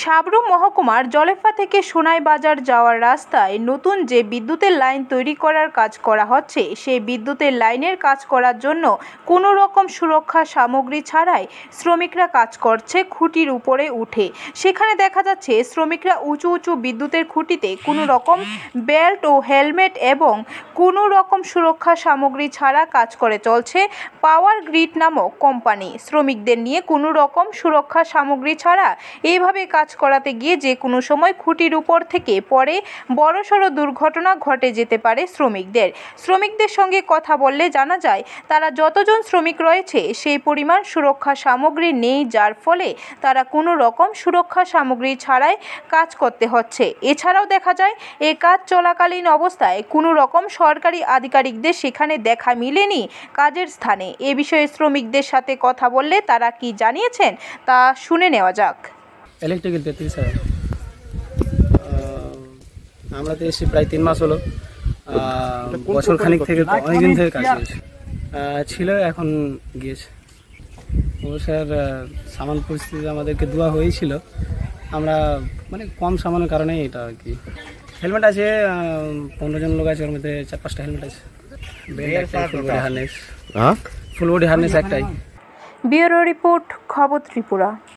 সাবরু মহকুমার জলেফা থেকে সোনাই বাজার যাওয়ার রাস্তায় নতুন যে বিদ্যুতের লাইন তৈরি করার কাজ করা হচ্ছে, সেই বিদ্যুতের লাইনের কাজ করার জন্য কোনো রকম সুরক্ষা সামগ্রী ছাড়াই শ্রমিকরা কাজ করছে খুঁটির উপরে উঠে। সেখানে দেখা যাচ্ছে শ্রমিকরা উঁচু উঁচু বিদ্যুতের খুঁটিতে কোনো রকম বেল্ট ও হেলমেট এবং কোনো রকম সুরক্ষা সামগ্রী ছাড়া কাজ করে চলছে পাওয়ার গ্রিড নামক কোম্পানি। শ্রমিকদের নিয়ে কোনো রকম সুরক্ষা সামগ্রী ছাড়া এইভাবে কাজ করাতে গিয়ে যে কোনো সময় খুঁটির উপর থেকে পড়ে বড়সড় দুর্ঘটনা ঘটে যেতে পারে শ্রমিকদের সঙ্গে কথা বললে জানা যায় তারা যতজন শ্রমিক রয়েছে সেই পরিমাণ সুরক্ষা সামগ্রী নেই, যার ফলে তারা কোনো রকম সুরক্ষা সামগ্রী ছাড়াই কাজ করতে হচ্ছে। এছাড়াও দেখা যায় এই কাজ চলাকালীন অবস্থায় কোনো রকম সরকারি আধিকারিকদের সেখানে দেখা মিলেনি কাজের স্থানে। এ বিষয়ে শ্রমিকদের সাথে কথা বললে তারা কি জানিয়েছেন তা শুনে নেওয়া যাক। ইলেকট্রিক্যাল 33,000 আমরা তো এসেছি প্রায় 3 মাস হলো। বছর খানিক থেকে অনেকদিন থেকে কাজ ছিল, এখন গিয়েছে। ও স্যার সামান পরিস্থিতি আমাদেরকে দেওয়া হয়েছিল, আমরা মানে কম সামানের কারণে এটা আর কি। হেলমেট আছে 15 জন লোক আছে, ওর মধ্যে 4-5টা হেলমেট আছে। ফুল বডি হারনেস একটাই। ব্যুরো রিপোর্ট, খবর ত্রিপুরা।